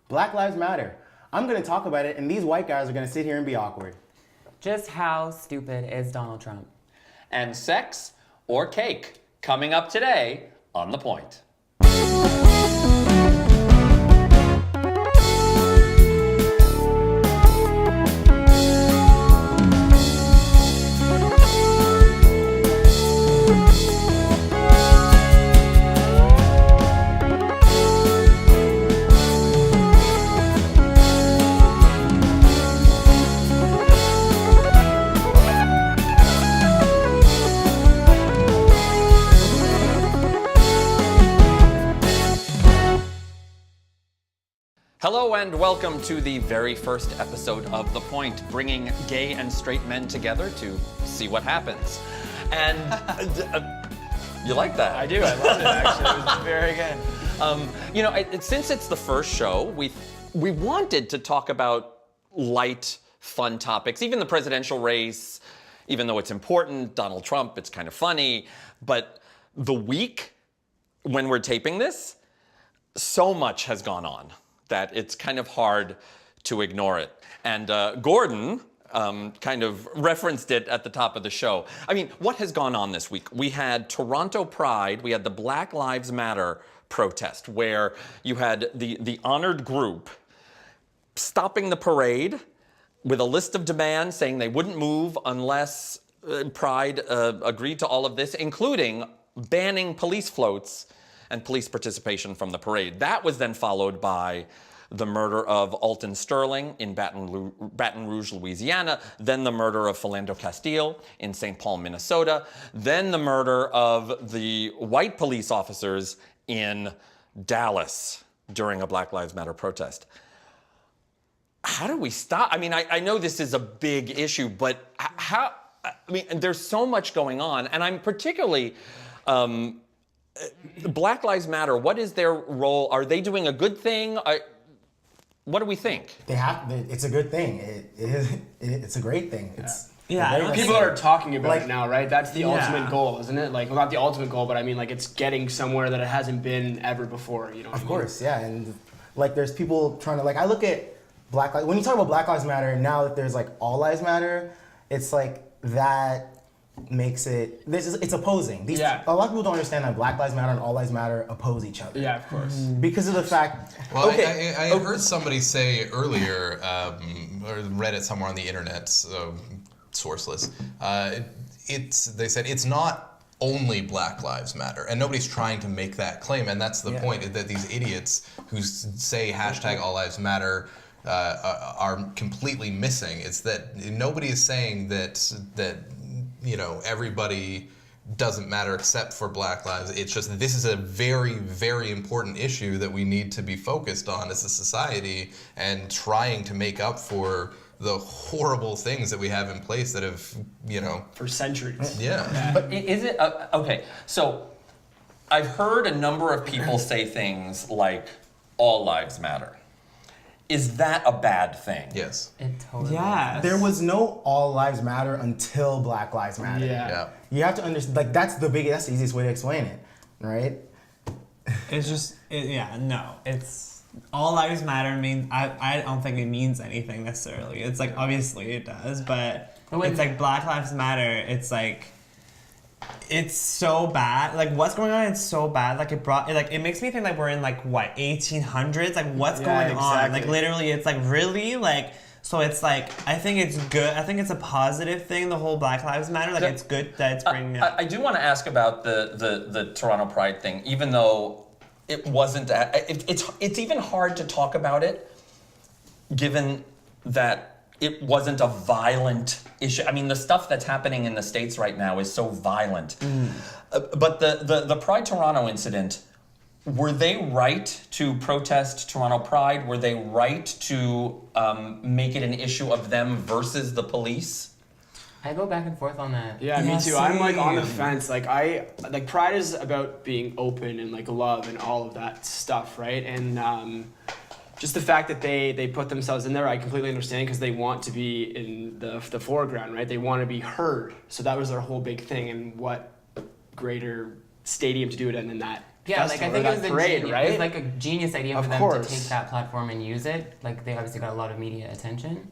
Black Lives Matter. I'm going to talk about it, and these white guys are going to sit here and be awkward. Just how stupid is Donald Trump? And sex or cake, coming up today on The Point. Hello and welcome to the very first episode of The Point, bringing gay and straight men together to see what happens. And you like that? I do. I love it, actually. It was very good. Since it's the first show, we wanted to talk about light, fun topics. Even the presidential race, even though it's important, Donald Trump, it's kind of funny. But the week when we're taping this, so much has gone on that it's kind of hard to ignore it. And Gordon kind of referenced it at the top of the show. I mean, what has gone on this week? We had Toronto Pride, we had the Black Lives Matter protest, where you had the honored group stopping the parade with a list of demands saying they wouldn't move unless Pride agreed to all of this, including banning police floats and police participation from the parade. That was then followed by the murder of Alton Sterling in Baton Rouge, Louisiana, then the murder of Philando Castile in St. Paul, Minnesota, then the murder of the white police officers in Dallas during a Black Lives Matter protest. How do we stop? I mean, I know this is a big issue, but there's so much going on, and I'm particularly Black Lives Matter, what is their role? Are they doing a good thing? What do we think? It's a good thing. It's a great thing. People are talking about it now, right? That's the ultimate goal, isn't it? Like, well, not the ultimate goal, but I mean, like, it's getting somewhere that it hasn't been ever before, you know? Of course, yeah. And like, there's people trying to, like, I look at when you talk about Black Lives Matter, now that there's like All Lives Matter, it's like that makes it's opposing. A lot of people don't understand that Black Lives Matter and All Lives Matter oppose each other. Yeah, of course. Because of the fact. Well, I heard somebody say earlier, or read it somewhere on the internet, so sourceless. They said it's not only Black Lives Matter, and nobody's trying to make that claim, and that's the point, that these idiots who say hashtag All Lives Matter are completely missing. It's that nobody is saying that everybody doesn't matter except for Black lives. It's just that this is a very, very important issue that we need to be focused on as a society, and trying to make up for the horrible things that we have in place that have, for centuries. Yeah. But is it, okay, so I've heard a number of people say things like, all lives matter. Is that a bad thing? Yes. It totally Yes. There was no All Lives Matter until Black Lives Matter. Yeah. You have to understand, like, that's the easiest way to explain it, right? It's just, it's all lives matter means, I don't think it means anything necessarily. It's like, obviously it does, but it's like Black Lives Matter, it's like, it's so bad. Like, what's going on? It's so bad. Like, it makes me think like we're in like, what, 1800s? Like, what's going on? Like, literally, it's like, really? Like, so it's like, I think it's good. I think it's a positive thing, the whole Black Lives Matter. Like, it's good that it's bringing up. I do want to ask about the Toronto Pride thing, even though it wasn't, it's even hard to talk about it, given that it wasn't a violent issue. I mean, the stuff that's happening in the States right now is so violent. But the Pride Toronto incident, were they right to protest Toronto Pride? Were they right to make it an issue of them versus the police? I go back and forth on that. Yeah, me too. I'm like on the fence. Like, Pride is about being open and like love and all of that stuff, right? And just the fact that they put themselves in there, I completely understand, because they want to be in the foreground, right? They want to be heard. So that was their whole big thing, and what greater stadium to do it in than that Yeah, like I festival, think or it was that a parade, genius, right? it was like a genius idea Of for them course. to take that platform and use it. Like they obviously got a lot of media attention,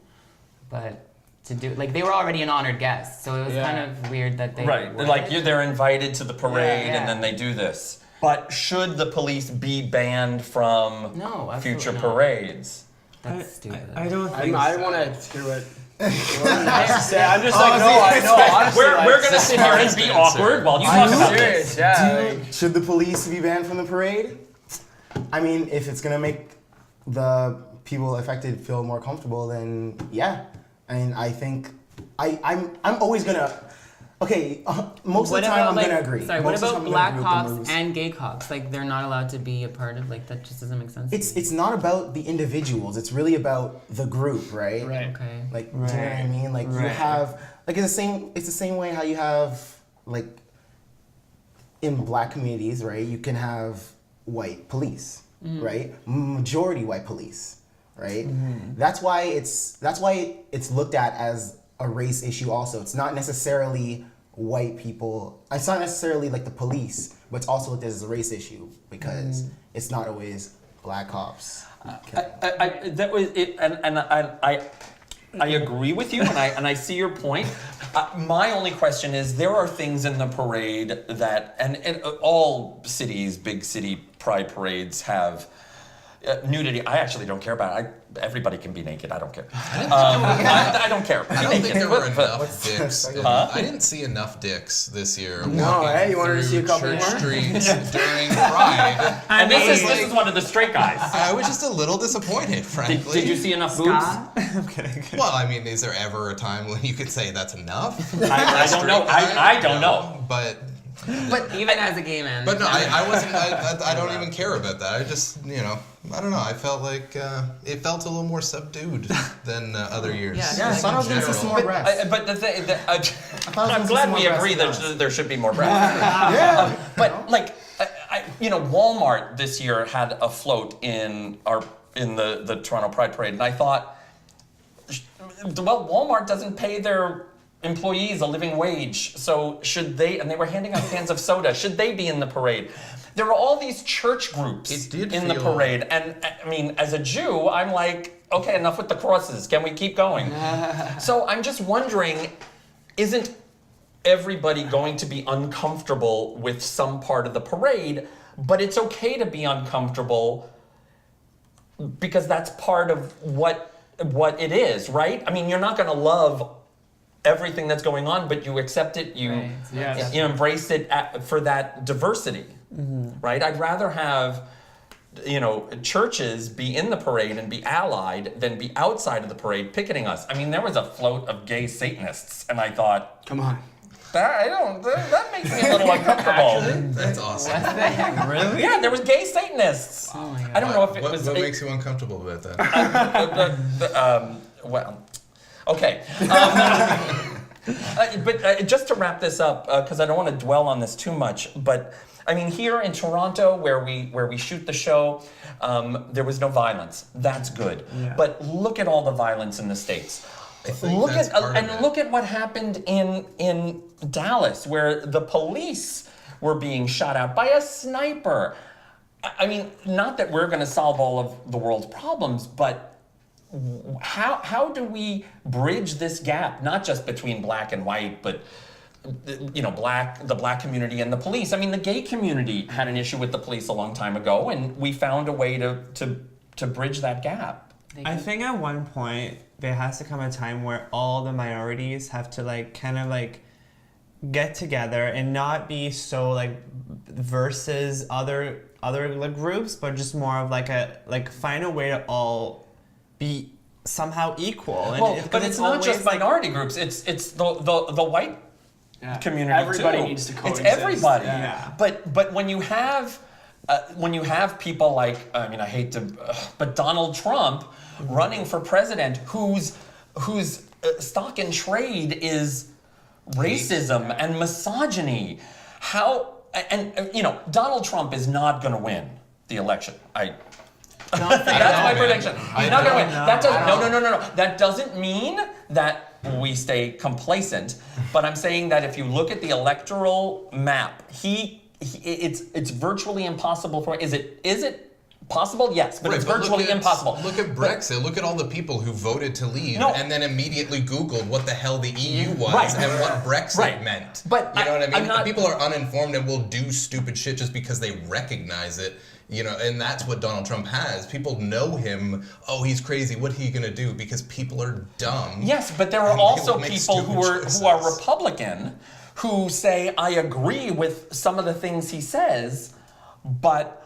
but to do like they were already an honored guest, so it was Yeah. kind of weird that they Right, were like they're invited to the parade Yeah. and then they do this. But should the police be banned from No, absolutely future not. parades? That's stupid. I don't I think don't so. want to hear what. I'm just like, no, I know. Honestly, We're like, gonna sit here and be Answer. awkward while you I talk know. about this. serious, yeah. like- Should the police be banned from the parade? I mean, if it's gonna make the people affected feel more comfortable, then yeah. I mean, I think I'm always gonna. Okay, most of the time I'm gonna agree. Sorry, Most what of the time about I'm black gonna agree with the cops moves. and gay cops? Like they're not allowed to be a part of like that. Just doesn't make sense. to me. It's not about the individuals. It's really about the group, right? Right. okay. Like, do you know what I Right. mean? Like you Right. have like it's the same way how you have like in black communities, right? You can have white police, right? Majority white police, right? That's why it's looked at as a race issue also. It's not necessarily white people. It's not necessarily like the police, but it's also looked at as a race issue because it's not always black cops. That was it, and I agree with you, and I see your point. My only question is, there are things in the parade that, and all cities, big city pride parades have nudity. I actually don't care about it. Everybody can be naked. I don't care. I don't care. I don't think there were enough dicks. Huh? I didn't see enough dicks this year. No, walking eh? You wanted to through see a couple church more? streets during Pride. And this mean, is one of the straight guys. I was just a little disappointed, frankly. Did you see enough boobs? I'm kidding. Well, I mean, is there ever a time when you could say that's enough? I don't know. I don't know. But Even as a gay man. no, I wasn't. I don't even care about that. I just, I don't know. I felt like it felt a little more subdued than other years. Yeah, Yeah, I like thought I was in gonna see some general. more breasts. But the thing, I'm was glad gonna we see more agree breasts. that there should be more breasts. Yeah. But like, Walmart this year had a float in the Toronto Pride Parade, and I thought, well, Walmart doesn't pay their employees a living wage, so should they? And they were handing out cans of soda. Should they be in the parade? There were all these church groups It did in the feel- parade, and I mean, as a Jew, I'm like, okay, enough with the crosses. Can we keep going? So I'm just wondering, isn't everybody going to be uncomfortable with some part of the parade? But it's okay to be uncomfortable because that's part of what it is, right? I mean, you're not going to love everything that's going on, but you accept it, you Right. Yes. you embrace it for that diversity, right? I'd rather have churches be in the parade and be allied than be outside of the parade picketing us. I mean, there was a float of gay Satanists, and I thought, Come on. that makes me a little uncomfortable. That's awesome. Really? Yeah, there was gay Satanists. Oh my God. I don't know if it what, was. What it- makes you uncomfortable about that? Well, okay. But just to wrap this up, because I don't want to dwell on this too much, but I mean, here in Toronto, where we shoot the show, there was no violence. That's good. Yeah. But look at all the violence in the States. I think that's part of it. Look at what happened in Dallas, where the police were being shot at by a sniper. I mean, not that we're going to solve all of the world's problems, but how do we bridge this gap, not just between black and white, but the black community and the police? I mean, the gay community had an issue with the police a long time ago, and we found a way to bridge that gap. I think at one point there has to come a time where all the minorities have to kind of get together and not be so versus other groups, but just more of find a way to all be somehow equal. And Well, but it's not just always, minority groups. It's the white Yeah. community Everybody too. needs to It's coexist. everybody. Yeah. But when you have people like, I mean, I hate to, but Donald Trump running for president, whose stock in trade is racism and misogyny. Donald Trump is not going to win the election. That's my prediction. He's not going to win. That doesn't. No. That doesn't mean that we stay complacent. But I'm saying that if you look at the electoral map, he it's virtually impossible for. Is it possible? Yes, but Right, it's but look virtually at- impossible. Look at Brexit. Look at all the people who voted to leave No. and then immediately Googled what the hell the EU was Right. and what Brexit Right. meant. But you know what I mean? I'm not- People are uninformed and will do stupid shit just because they recognize it. You know, and that's what Donald Trump has. People know him. Oh, he's crazy. What are he gonna do? Because people are dumb. Yes, but there are and also make people who stupid are choices. Republican who say, I agree with some of the things he says, but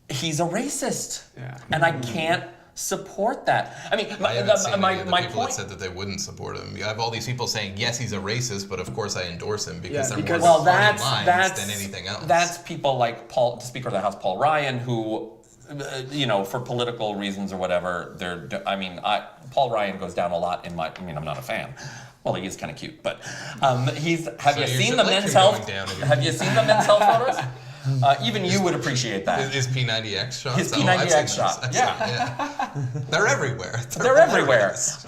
he's a racist. Yeah. And I can't support that. I mean, I haven't seen any of the my people point. that said that they wouldn't support him. You have all these people saying, yes, he's a racist, but of course I endorse him because Yeah, they're because- more Well, party that's lines than anything else. That's people like the Speaker of the House, Paul Ryan, who, for political reasons or whatever, Paul Ryan goes down a lot in my. I mean, I'm not a fan. Well, he is kind of cute, but he's. Have So you you seen should the like men's him health? going down in your- Have you seen the men's health photos? Even you would appreciate that. His P90X shots. His Oh, I've P90X seen those. shot, I've yeah. seen it, yeah. They're everywhere. They're everywhere. hilarious.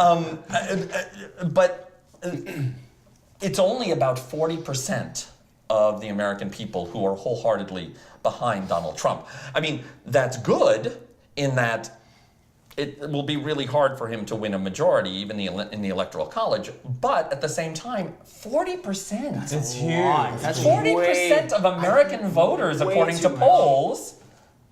But it's only about 40% of the American people who are wholeheartedly behind Donald Trump. I mean, that's good in that it will be really hard for him to win a majority, even in the Electoral College. But at the same time, 40%. It's huge. That's 40% of American voters, way according to too much. polls.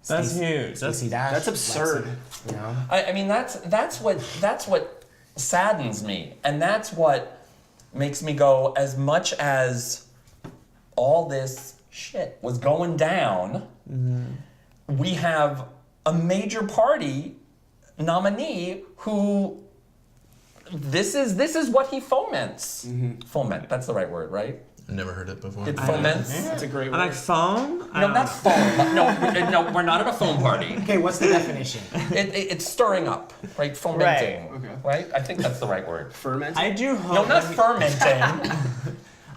That's huge. Stacey Dash. That's absurd. You know. I mean, that's what saddens me, and that's what makes me go. As much as all this shit was going down, we have a major party nominee who this is what he foments. Foment. That's the right word, right? I've never heard it before. It foments. That's a great I'm word. like phone? No, not foam. No, we're not at a foam party. Okay, what's the definition? It's stirring up, right? Fomenting, Right, okay. right? I think that's the right word. Ferment. I do hope. No, not that he- fermenting.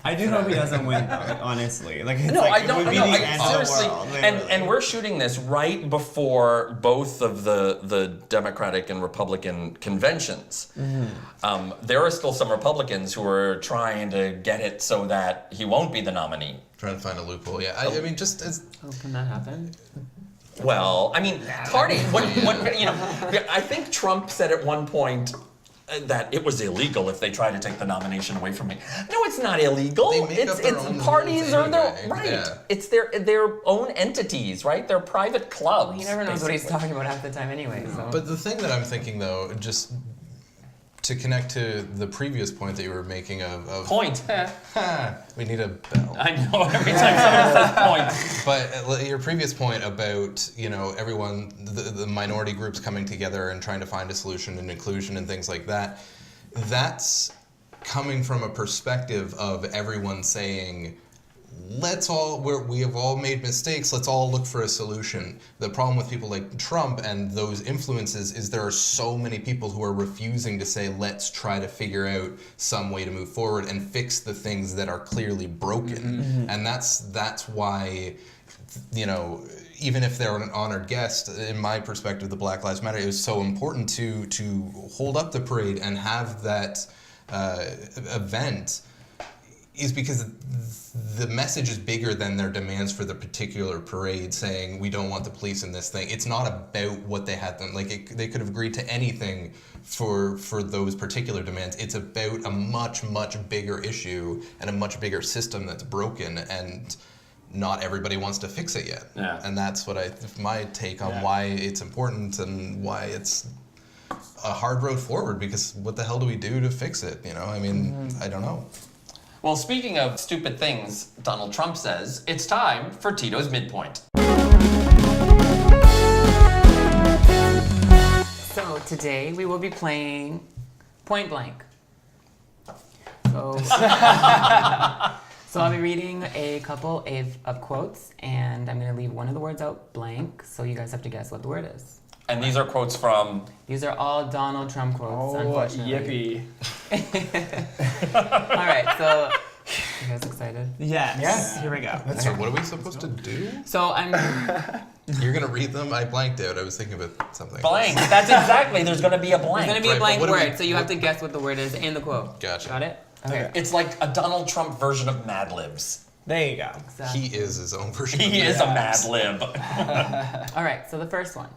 I do hope he doesn't win, though, honestly. Like, it's No, like, I don't. It would be No, the I, end of the seriously. world, And literally. we're shooting this right before both of the Democratic and Republican conventions. There are still some Republicans who are trying to get it so that he won't be the nominee. Trying to find a loophole. Yeah, I mean, just as Oh, can that happen? Well, I mean, party. I think Trump said at one point that it was illegal if they tried to take the nomination away from me. No, it's not illegal. They make up their own parties rules are their anyway, right. yeah. It's their own entities, right? They're private clubs. He never knows what he's basically. talking about half the time anyway. So. But the thing that I'm thinking, though, just to connect to the previous point that you were making of Point. we need a bell. I know every time someone says point. But your previous point about everyone, the minority groups coming together and trying to find a solution and inclusion and things like that, that's coming from a perspective of everyone saying, we have all made mistakes, let's all look for a solution. The problem with people like Trump and those influences is there are so many people who are refusing to say, let's try to figure out some way to move forward and fix the things that are clearly broken. And that's why, even if they're an honored guest, in my perspective, the Black Lives Matter, it was so important to hold up the parade and have that event is because the message is bigger than their demands for the particular parade, saying we don't want the police in this thing. It's not about what they had them they could have agreed to anything for those particular demands. It's about a much bigger issue and a much bigger system that's broken, and not everybody wants to fix it yet. Yeah. And that's what my take on why it's important and why it's a hard road forward, because what the hell do we do to fix it? I mean, I don't know. Well, speaking of stupid things, Donald Trump says it's time for Tito's midpoint. So today we will be playing Point Blank. So, so I'll be reading a couple of quotes, and I'm going to leave one of the words out blank, so you guys have to guess what the word is. And these are quotes from. These are all Donald Trump quotes, unfortunately. Yippee. All right, so you guys excited? Yes. Yeah. Here we go. So what are we supposed to do? So I'm. You're gonna read them? I blanked out. I was thinking about something. Blank. That's exactly. There's going to be a There's blank. gonna be Right, a but blank what do we- word, so you have to guess what the word is in the quote. Gotcha. Got it? Okay. It's like a Donald Trump version of Mad Libs. There you go. He is his own version. He of is a mad lib. All right, so the first one.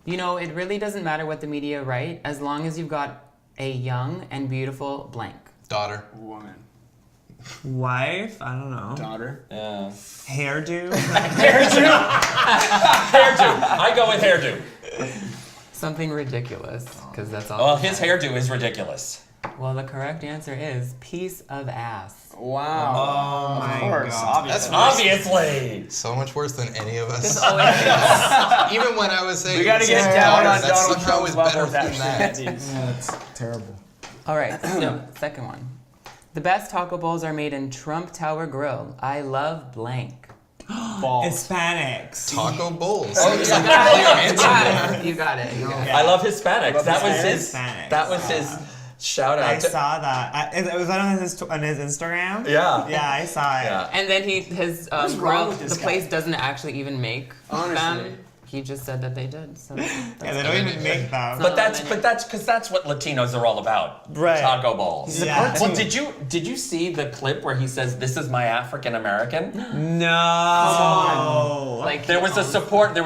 You know, it really doesn't matter what the media write as long as you've got a young and beautiful blank. Daughter. Woman. Wife? I don't know. Daughter. Yeah. Hairdo? Hairdo. I go with hairdo. Something ridiculous, because that's all. Well, his hairdo is ridiculous. Well, the correct answer is piece of ass. Wow. Oh my Of course, God. obviously. Obviously. So much worse than any of us. It's always Even when I was saying We gotta his get down daughter, on that Donald somehow Trump's is better level than with that. shit. Yeah, it's terrible. All right, so second one. The best taco bowls are made in Trump Tower Grill. I love blank. Balls. Hispanics. Taco bowls. Oh, Seems you like got a clear it. answer. You got it. You got it. I love Hispanics. That was his. Hispanics. That was his shout I out. To, saw that. Was that on his Instagram? yeah. Yeah, I saw it. Yeah. And then his wrong grill, with this the guy? place doesn't actually even make Honestly. them. He just said that they did. So Yeah, they don't even make them. But that's because that's what Latinos are all about. Right. Taco bowls. Yeah. Well, did you see the clip where he says, "This is my African American"? No. like There was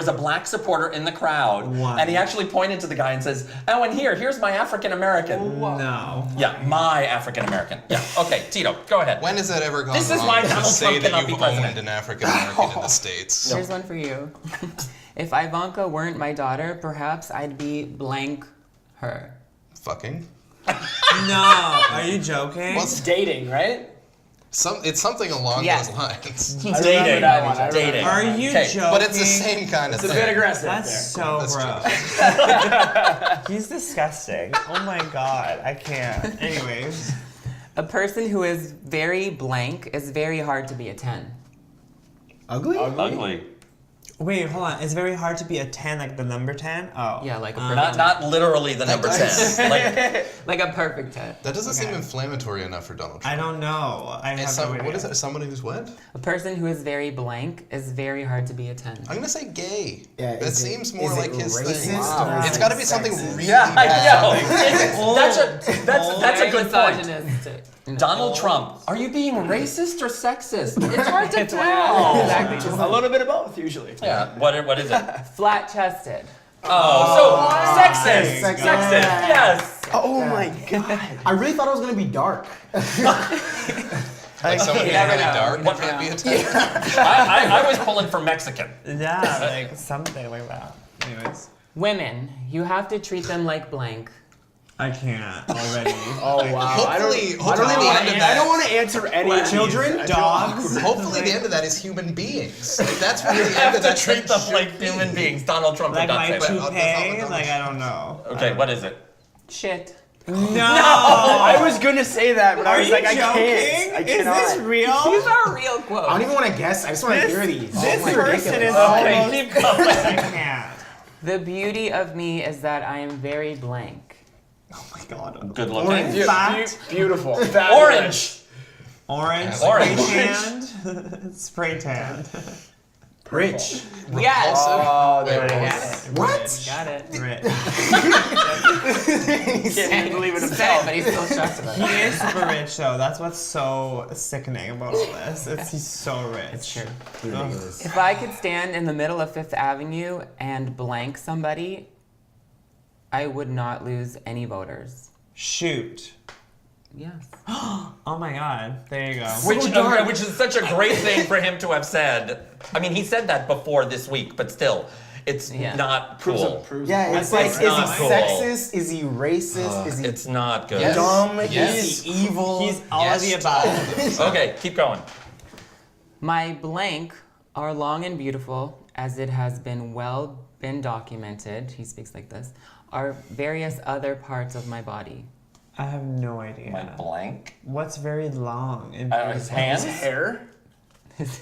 a black supporter in the crowd, Wow. and he actually pointed to the guy and says, "Oh, and here's my African American." No. Yeah, my African American. Yeah. Okay, Tito, go ahead. When has that ever gone This is wrong why to Donald say Trump that cannot be you've president? owned an African American in the States? Here's one for you. If Ivanka weren't my daughter, perhaps I'd be blank her. Fucking. No. Are you joking? Well, It's dating, right? It's something along Yeah. those lines. I remember that one. I remember Dating. that Are one. you Okay, joking? But it's the same kind of It's a thing. bit aggressive That's there. so That's gross. He's disgusting. Oh my god, I can't. Anyways. A person who is very blank is very hard to be a 10. Ugly? Ugly. Wait, hold on. It's very hard to be a 10, like the number 10? Oh. Yeah, like a perfect Not literally the number 10. Like, like a perfect 10. That doesn't seem inflammatory enough for Donald Trump. I don't know. I have no idea. What is it? Someone who's what? A person who is very blank is very hard to be a 10. I'm gonna say gay. Yeah, that is it- seems more is it like his racist thing. or It's is got to it be something sexist? really yeah, I bad. know. That's a Very good point. misogynistic. Donald Trump, are you being racist or sexist? It's hard to tell. Exactly. Just a little bit of both, usually. Yeah. What is it? Flat-chested. Oh, so sexist. Sexist. Sexist. Yes. Oh my god. I really thought it was gonna be dark. Like someone You who's never really know. dark You would never be know. a type. I was pulling for Mexican. Yeah, like something like that. Anyways. Women, you have to treat them like blank. I can't already. Oh wow. Hopefully I don't the end of I that. don't want to answer any of these. Children? I feel Dogs? Hopefully the end of that is human beings. Like, that's where the end of that Treat them should like be. human beings. Donald Trump Like did not my say that. toupee? Like, I don't know. Okay, what is it? Shit. No! I was gonna say that, but I Are was you like, I joking? can't. I Is cannot. this real? These are real quotes. I don't even want to guess. I just want to hear these. This It's person is ridiculous. Okay, almost... keep going. I can't. The beauty of me is that I am very blank. Oh my god. Good looking. Fat. Beautiful. Orange. Orange. Orange. Spray tanned. Spray tanned. Rich. Yes. Oh, there it Got is. it. What? Got it. Rich. Can't even believe it He said it, himself. but he's still stressed about He it. is super rich though. That's what's so sickening about all this. He's so rich. It's true. Ridiculous. If I could stand in the middle of Fifth Avenue and blank somebody, I would not lose any voters. Shoot. Yes. Oh my god. There you go. Which is such a great thing for him to have said. I mean, he said that before this week, but still, it's Yeah. not cool. Yeah, it's like, is he not cool. sexist? Is he racist? Is he It's not good. Yes. dumb? Yes. Is he evil? He's all of the Yes. above. Okay, keep going. My blank are long and beautiful, as it has been documented. He speaks like this. Are various other parts of my body. I have no idea. My blank. What's very long and His hands. Hair. His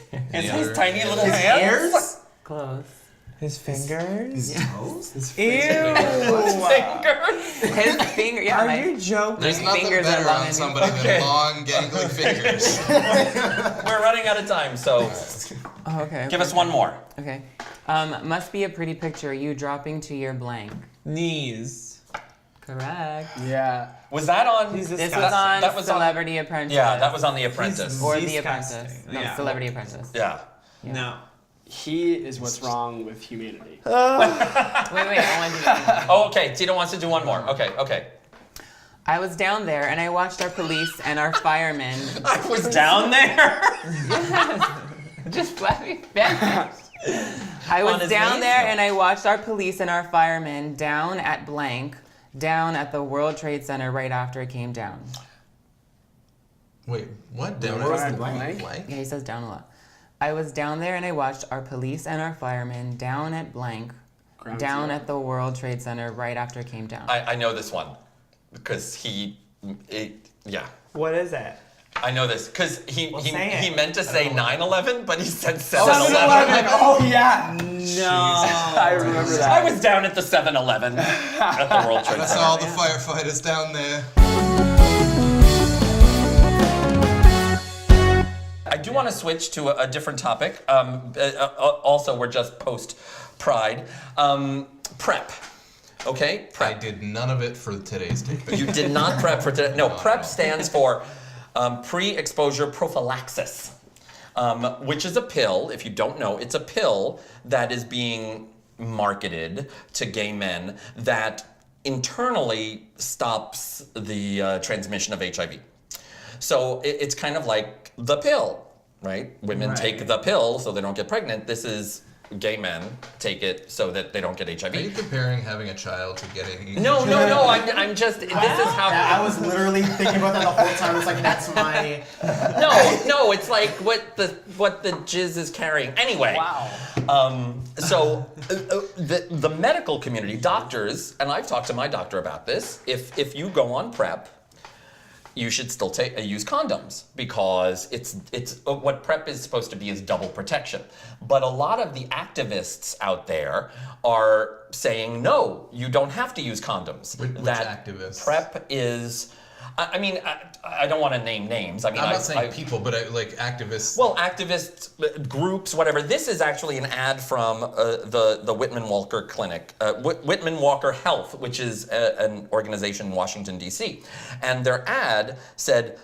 other- tiny little hands. Ears? Close. his fingers? His toes? Ew! His finger. Yeah. Are my, you joking? There's nothing fingers are better long on and somebody Okay. than long, gangly fingers. We're running out of time, so Oh, okay. give us one more. Okay. Must be a pretty picture. You dropping to your blank. Knees. Correct. Yeah. Was that on? He's This was disgusting. on that was on- Celebrity Apprentice. Yeah, that was on The Apprentice. Or The disgusting. Apprentice. No, Yeah. Celebrity Apprentice. Yeah. No. He is what's wrong with humanity. Wait, I want to do that. Oh, okay. Tito wants to do one more. Okay. I was down there and I watched our police and our firemen. I was down there. Just flapping back. I On was his down knees? there and I watched our police and our firemen down at blank, down at the World Trade Center right after it came down. Wait, what? Down Where's at the blank? Yeah, he says down a lot. I was down there and I watched our police and our firemen down at blank, Ground down zero. at the World Trade Center right after it came down. I know this one because yeah. What is it? I know this because Well, say it. he meant to say 9/11, but he said 7-Eleven. 7-Eleven. Oh yeah. No. I remember that. I was down at the 7-Eleven at the World Trade That's Center. all the firefighters down there. I do want to switch to a different topic. Also, we're just post-Pride. Prep. Okay? I Prep. did none of it for today's taping. You did not prep for today. No, PrEP stands for pre-exposure prophylaxis, which is a pill. If you don't know, it's a pill that is being marketed to gay men that internally stops the transmission of HIV. So it's kind of like the pill, right? Women take the pill so they don't get pregnant. This is gay men take it so that they don't get HIV. Are you comparing having a child to getting... No. I'm just. This is how. I was literally thinking about that the whole time. It's like that's my. No. It's like what the jizz is carrying. Anyway. Wow. So the medical community, doctors, and I've talked to my doctor about this. If you go on PrEP, you should still use condoms because it's what PrEP is supposed to be is double protection. But a lot of the activists out there are saying no, you don't have to use condoms. Which activists? PrEP is. I mean, I don't want to name names. I mean, I'm not saying people, but like activists. well, activists, groups, whatever. This is actually an ad from the Whitman Walker Clinic, Whitman Walker Health, which is an organization in Washington, D.C. And their ad said,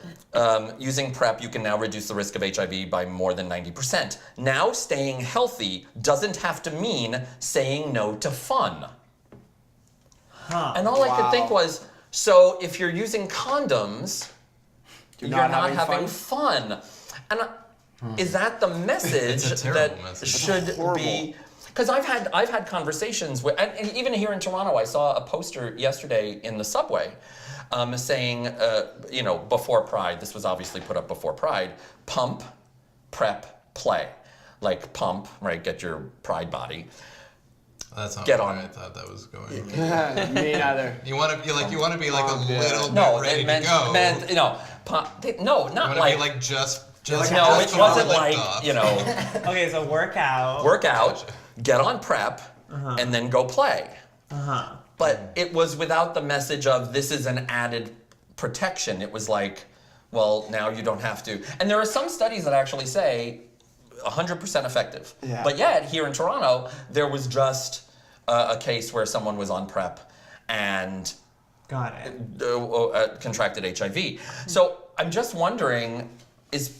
using PrEP, you can now reduce the risk of HIV by more than 90%. Now, staying healthy doesn't have to mean saying no to fun. And all I could think was, so if you're using condoms, you're not having fun. And is that the message It's a terrible that message. should be? Because I've had conversations with, and even here in Toronto, I saw a poster yesterday in the subway saying, before Pride. This was obviously put up before Pride. Pump, prep, play. Like pump, right? Get your Pride body. That's not Get where on. I thought that was going. Me neither. You want to be like a little No, bit ready it meant, to go. no, you not want to like. be like just no, just it just wasn't lift like off. Okay, so workout. Work out, get on PrEP, and then go play. But it was without the message of this is an added protection. It was like, well, now you don't have to. And there are some studies that actually say 100% effective. Yeah. But yet, here in Toronto, there was just a case where someone was on PrEP and Got it. contracted HIV. So I'm just wondering, is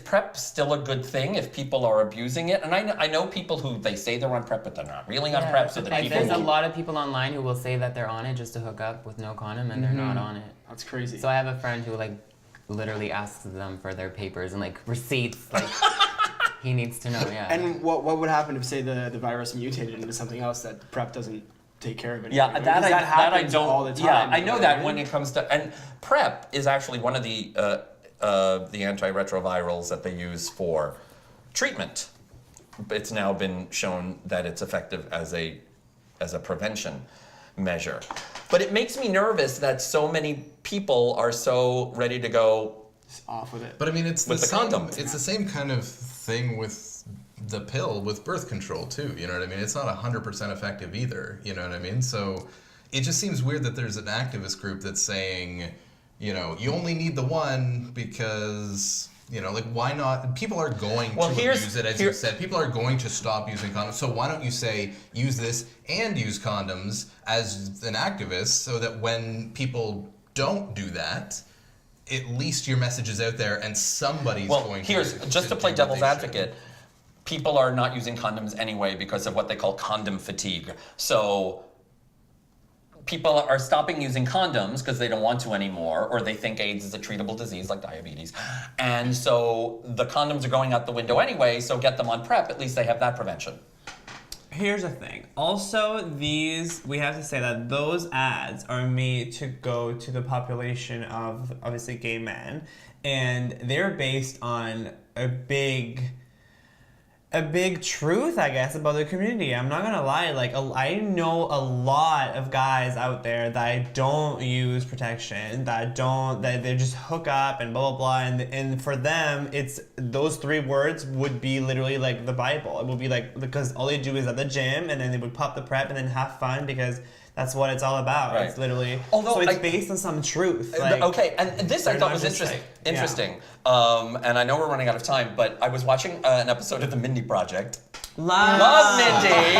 PrEP still a good thing if people are abusing it? And I know people who they say they're on PrEP, but they're not really on PrEP. So that Like, people there's a will- lot of people online who will say that they're on it just to hook up with no condom, and they're not on it. That's crazy. So I have a friend who literally asks them for their papers and receipts. He needs to know. Yeah. And what would happen if, say, the virus mutated into something else that PrEP doesn't take care of? Yeah, Because that I happens don't. all the time. Yeah, I know that right? when it comes to, and PrEP is actually one of the antiretrovirals that they use for treatment. It's now been shown that it's effective as a prevention measure. But it makes me nervous that so many people are so ready to go. Off with it. But I mean, it's With the same, condom. It's the same kind of thing with the pill with birth control too. You know what I mean? It's not 100% effective either. You know what I mean? So it just seems weird that there's an activist group that's saying, you only need the one because You know, like why not? People are going Well, to here's- abuse it, as here- you said. People are going to stop using condoms. So why don't you say use this and use condoms as an activist, so that when people don't do that, at least your message is out there and somebody's Well, going here's to just to do play what devil's they should. advocate. People are not using condoms anyway because of what they call condom fatigue. So people are stopping using condoms because they don't want to anymore, or they think AIDS is a treatable disease like diabetes. And so the condoms are going out the window anyway, so get them on PrEP. At least they have that prevention. Here's the thing. Also, we have to say that those ads are made to go to the population of obviously gay men, and they're based on a big truth, I guess, about the community. I'm not gonna lie, like I know a lot of guys out there that don't use protection, that they just hook up and blah blah blah, and for them, it's those 3 words would be literally like the Bible. It would be like, because all they do is at the gym, and then they would pop the PrEP and then have fun because that's what it's all about. Right. It's literally Although so it's I- based on some truth. Like, Okay, and this I they're thought not was just interesting. like- yeah. Interesting. And I know we're running out of time, but I was watching an episode of The Mindy Project. Love Mindy!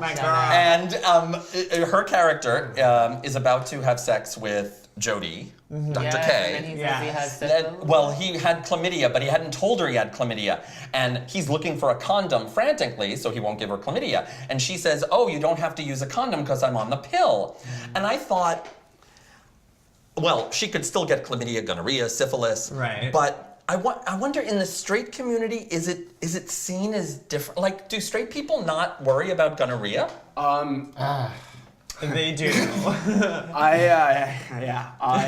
My God. And her character is about to have sex with Jody, Dr. Yes, K. and then he Yeah. says he has That- syphilis. well, he had chlamydia, but he hadn't told her he had chlamydia. And he's looking for a condom frantically, so he won't give her chlamydia. And she says, oh, you don't have to use a condom because I'm on the pill. And I thought, well, she could still get chlamydia, gonorrhea, syphilis. Right. But I wonder, in the straight community, is it seen as different? Like, do straight people not worry about gonorrhea? They do.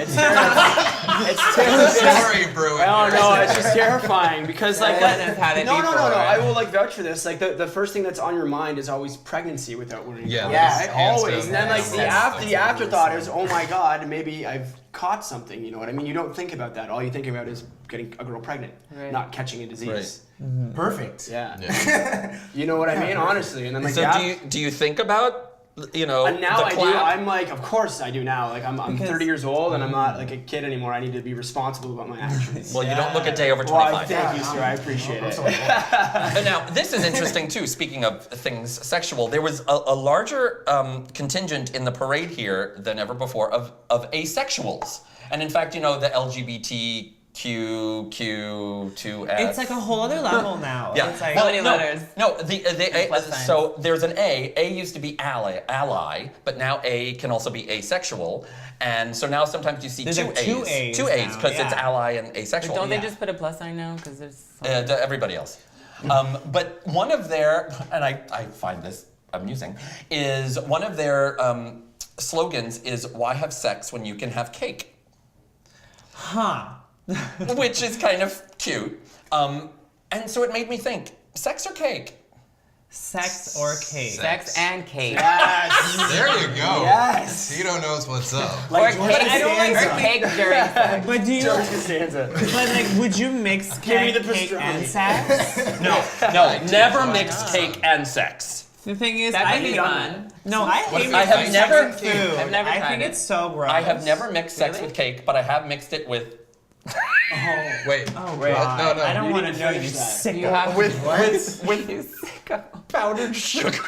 It's terrifying. Story brewing. Oh no, it's just terrifying because like Ellen has had it no, before. I will like vouch for this. Like the first thing that's on your mind is always pregnancy without worrying. Yeah, about that's it, right? hands Always. down. And then like That's the afterthought is, oh my god, maybe I've caught something. You know what I mean? You don't think about that. All you think about is getting a girl pregnant, Right. not catching a disease. Perfect. Yeah. Yeah. You know what I mean? Honestly, and then like So the do you think about, and now the I do. clap? I'm like, of course I do now. Like I'm Because- 30 years old and I'm not like a kid anymore. I need to be responsible about my actions. Well, you don't look a day over Well, 25. thank you, sir. I appreciate it. And now, this is interesting too. Speaking of things sexual, there was a larger contingent in the parade here than ever before of asexuals. And in fact, the LGBTQ2F. It's like a whole other level now. Yeah. It's like, How many no, letters? No, Plus signs. so there's an A. A used to be ally, but now A can also be asexual. And so now sometimes you see There's two like two A's Two A's now, because it's yeah. ally and asexual. Don't Yeah. they just put a plus sign now? Because there's. To everybody else. But one of their, and I find this amusing, is one of their slogans is, why have sex when you can have cake? huh. Which is kind of cute. And so it made me think, sex or cake? Sex or cake? Sex and cake. There you go. Yes. Tito knows what's up. Or cake, I don't like or cake during sex. But do you? George Costanza. But like, would you mix Give me cake, the cake and pastrami. sex? No, never mix cake and sex. The thing is, That I could be hate fun. No, I What hate if I have mixing never- sex and food. I've never I tried think it. it's so gross. I have never mixed sex Really? with cake, but I have mixed it with Wait. Oh Wait, God. no, no, I don't you want to need to know you finish that. sick. You have with you sicko. powdered sugar.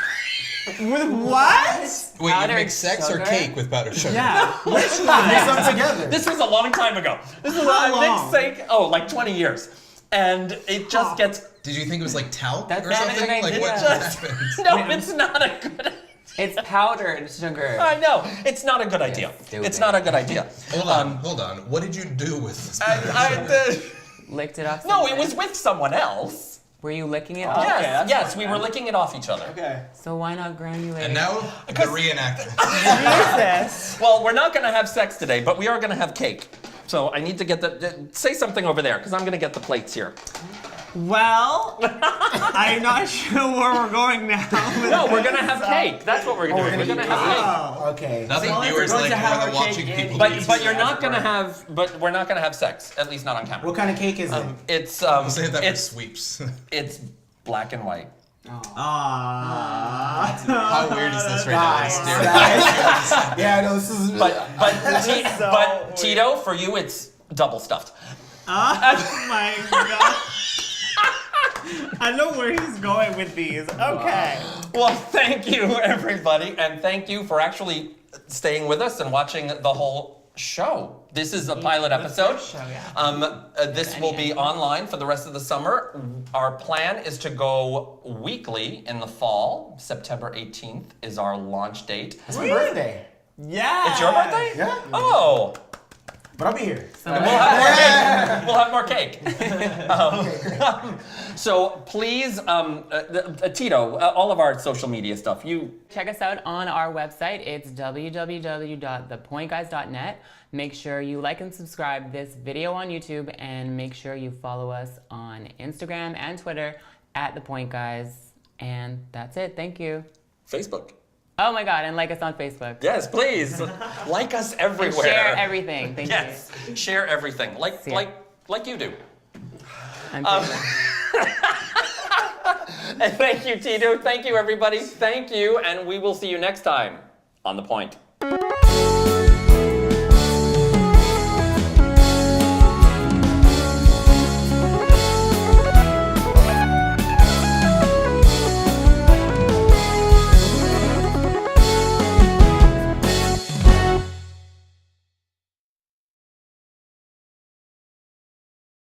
With what? Wait, you Powdered make sex or sugar? cake with powdered sugar? Yeah. Which Mix one? them together. This was a long time ago. This is How I long? mixed cake. Oh, like 20 years, and it just gets. Did you think it was like talc That's or not something? an Like what idea. just happened? No, it's not a good. It's powdered sugar. I know it's not a good idea. stupid. It's not a good idea. Hold on. What did you do with this? Licked it off. No, it something. was with someone else. Were you licking it? Oh, off? Yes, that's yes, fine, we man. were licking it off each other. Okay. So why not granulate? And now the reenactment. Jesus. Well, we're not going to have sex today, but we are going to have cake. So I need to get say something over there because I'm going to get the plates here. Well, I'm not sure where we're going now. No, we're going to have cake. That's what we're doing. We're going to have cake. Oh, okay. Nothing Well, viewers we're going like to more have than our watching cake people and- eat. But you're not going to have. But we're not going to have sex. At least not on camera. What kind of cake is it? It's Save that for it's sweeps. it's black and white. Aww. How weird is this right now? Nice. It's staring- Yeah, no, this is. But Tito, for you, it's double stuffed. Oh my god. I know where he's going with these. Okay. Well, thank you, everybody, and thank you for actually staying with us and watching the whole show. This is a pilot episode. Show, yeah. This will be online for the rest of the summer. Our plan is to go weekly in the fall. September 18th is our launch date. It's my birthday. Yeah. It's your birthday? Yeah. Oh. But I'll be here. We'll have more cake. We'll have more cake. So please, Tito, all of our social media stuff, Check us out on our website. It's www.thepointguys.net. Make sure you like and subscribe this video on YouTube, and make sure you follow us on Instagram and Twitter at The Point Guys. And that's it. Thank you. Facebook. Oh my God, and like us on Facebook. Yes, please. Like us everywhere. And share everything. Thank Yes, share everything, like you do. you. I'm And thank you, Tito. Thank you, everybody. Thank you, and we will see you next time on The Point.